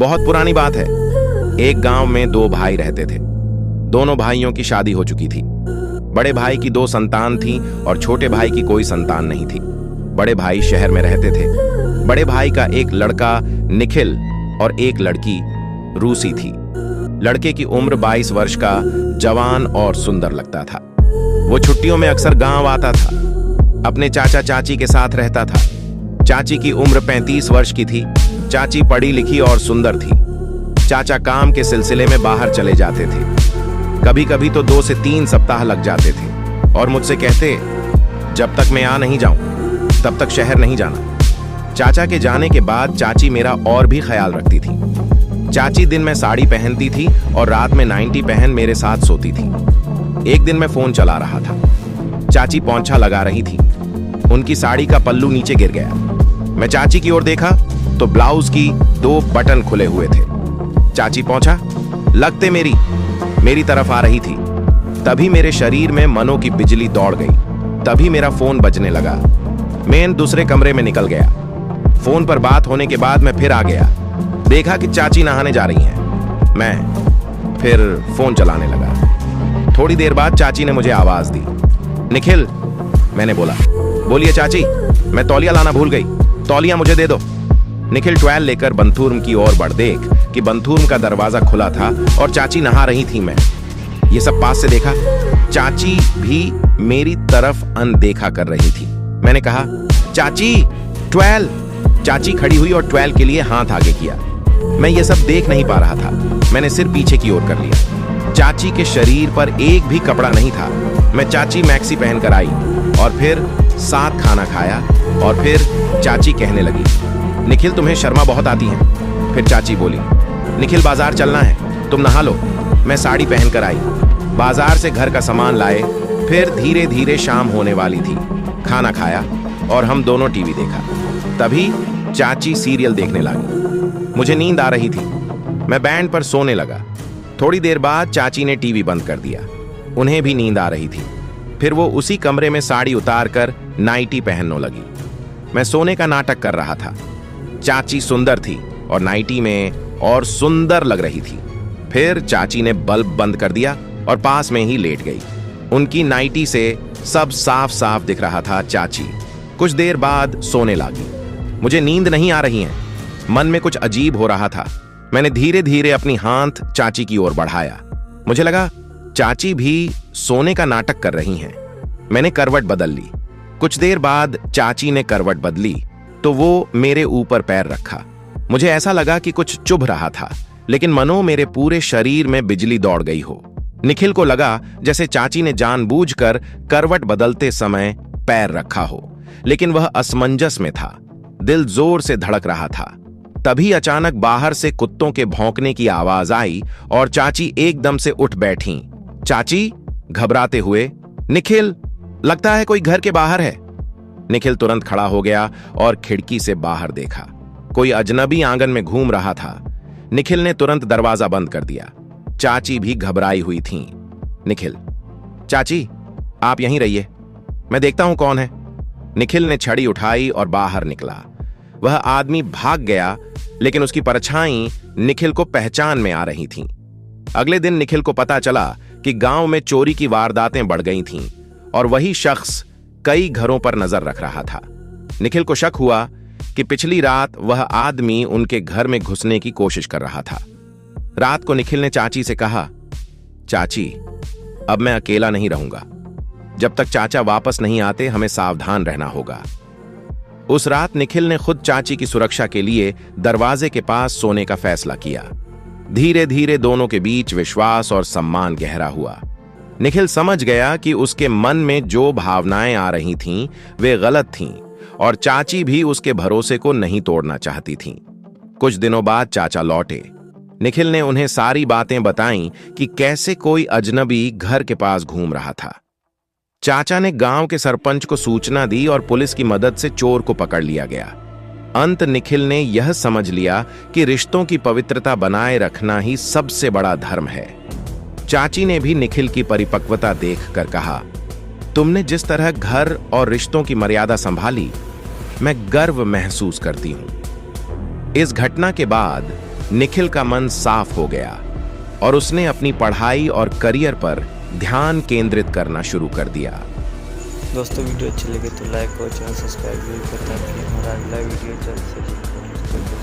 बहुत पुरानी बात है। एक गांव में दो भाई रहते थे। दोनों भाइयों की शादी हो चुकी थी। बड़े भाई की 2 संतान थी और छोटे भाई की कोई संतान नहीं थी। बड़े भाई शहर में रहते थे। बड़े भाई का एक लड़का निखिल और एक लड़की रूसी थी। लड़के की उम्र 22 वर्ष का जवान और सुंदर लगता था। वो छुट्टियों में अक्सर गांव आता था। अपने चाचा चाची के साथ रहता था। चाची की उम्र 35 वर्ष की थी। चाची पढ़ी लिखी और सुंदर थी। चाचा काम के सिलसिले में बाहर चले जाते थे। कभी कभी तो 2 से 3 सप्ताह लग जाते थे और मुझसे कहते, जब तक मैं आ नहीं जाऊं तब तक शहर नहीं जाना। चाचा के जाने के बाद चाची मेरा और भी ख्याल रखती थी। चाची दिन में साड़ी पहनती थी और रात में नाइटी पहन मेरे साथ सोती थी। एक दिन मैं फोन चला रहा था। चाची पोंछा लगा रही थी। उनकी साड़ी का पल्लू नीचे गिर गया। मैं चाची की ओर देखा तो ब्लाउज की 2 बटन खुले हुए थे। चाची पहुंचा लगते मेरी तरफ आ रही थी। तभी मेरे शरीर में मनों की बिजली दौड़ गई। तभी मेरा फोन बजने लगा। मैं दूसरे कमरे में निकल गया। फोन पर बात होने के बाद मैं फिर आ गया। देखा कि चाची नहाने जा रही हैं। मैं फिर फोन चलाने लगा। थोड़ी देर बाद चाची ने मुझे आवाज दी। निखिल, मैंने बोला। बोलिए चाची, मैं तौलिया लाना भूल गई। तौलिया मुझे दे दो। निखिल ट्वेल लेकर बंथूर्म की ओर बढ़। देख कि बंथूर्म का दरवाजा खुला था और चाची नहा रही थी। मैं ये सब पास से देखा। चाची भी मेरी तरफ अनदेखा कर रही थी। मैंने कहा, चाची ट्वेल। चाची खड़ी हुई और ट्वेल के लिए हाथ आगे किया। मैं ये सब देख नहीं पा रहा था। मैंने सिर पीछे की ओर कर लिया। चाची के शरीर पर एक भी कपड़ा नहीं था। मैं चाची मैक्सी पहनकर आई और फिर साथ खाना खाया और फिर चाची कहने लगी, निखिल तुम्हें शर्मा बहुत आती है। फिर चाची बोली, निखिल बाजार चलना है, तुम नहा लो। मैं साड़ी पहनकर आई। बाजार से घर का सामान लाए। फिर धीरे धीरे शाम होने वाली थी। खाना खाया और हम दोनों टीवी देखा। तभी चाची सीरियल देखने लगी। मुझे नींद आ रही थी। मैं बैंड पर सोने लगा। थोड़ी देर बाद चाची ने टीवी बंद कर दिया। उन्हें भी नींद आ रही थी। फिर वो उसी कमरे में साड़ी उतारकर नाइटी पहनने लगी। मैं सोने का नाटक कर रहा था। चाची सुंदर थी और नाइटी में और सुंदर लग रही थी। फिर चाची ने बल्ब बंद कर दिया और पास में ही लेट गई। उनकी नाइटी से सब साफ साफ दिख रहा था। चाची कुछ देर बाद सोने लगी। मुझे नींद नहीं आ रही है। मन में कुछ अजीब हो रहा था। मैंने धीरे धीरे अपनी हाथ चाची की ओर बढ़ाया। मुझे लगा चाची भी सोने का नाटक कर रही हैं। मैंने करवट बदल ली। कुछ देर बाद चाची ने करवट बदली तो वो मेरे ऊपर पैर रखा। मुझे ऐसा लगा कि कुछ चुभ रहा था, लेकिन मनो मेरे पूरे शरीर में बिजली दौड़ गई हो। निखिल को लगा जैसे चाची ने जानबूझकर करवट बदलते समय पैर रखा हो, लेकिन वह असमंजस में था। दिल जोर से धड़क रहा था। तभी अचानक बाहर से कुत्तों के भौंकने की आवाज आई और चाची एकदम से उठ बैठी। चाची घबराते हुए, निखिल, लगता है कोई घर के बाहर है। निखिल तुरंत खड़ा हो गया और खिड़की से बाहर देखा। कोई अजनबी आंगन में घूम रहा था। निखिल ने तुरंत दरवाजा बंद कर दिया। चाची भी घबराई हुई थीं। निखिल, चाची आप यहीं रहिए, मैं देखता हूं कौन है। निखिल ने छड़ी उठाई और बाहर निकला। वह आदमी भाग गया, लेकिन उसकी परछाई निखिल को पहचान में आ रही थीं। अगले दिन निखिल को पता चला कि गांव में चोरी की वारदातें बढ़ गई थीं और वही शख्स कई घरों पर नजर रख रहा था। निखिल को शक हुआ कि पिछली रात वह आदमी उनके घर में घुसने की कोशिश कर रहा था। रात को निखिल ने चाची से कहा, चाची अब मैं अकेला नहीं रहूंगा। जब तक चाचा वापस नहीं आते हमें सावधान रहना होगा। उस रात निखिल ने खुद चाची की सुरक्षा के लिए दरवाजे के पास सोने का फैसला किया। धीरे धीरे दोनों के बीच विश्वास और सम्मान गहरा हुआ। निखिल समझ गया कि उसके मन में जो भावनाएं आ रही थीं वे गलत थीं और चाची भी उसके भरोसे को नहीं तोड़ना चाहती थीं। कुछ दिनों बाद चाचा लौटे। निखिल ने उन्हें सारी बातें बताईं कि कैसे कोई अजनबी घर के पास घूम रहा था। चाचा ने गांव के सरपंच को सूचना दी और पुलिस की मदद से चोर को पकड़ लिया गया। अंत निखिल ने यह समझ लिया कि रिश्तों की पवित्रता बनाए रखना ही सबसे बड़ा धर्म है। चाची ने भी निखिल की परिपक्वता देखकर कहा, तुमने जिस तरह घर और रिश्तों की मर्यादा संभाली, मैं गर्व महसूस करती हूं। इस घटना के बाद निखिल का मन साफ हो गया और उसने अपनी पढ़ाई और करियर पर ध्यान केंद्रित करना शुरू कर दिया। दोस्तों वीडियो अच्छी लगे तो लाइक और चैनल सब्सक्राइब जरूर करें ताकि हमारा अगला वीडियो जल्द से जल्द पहुंच सके।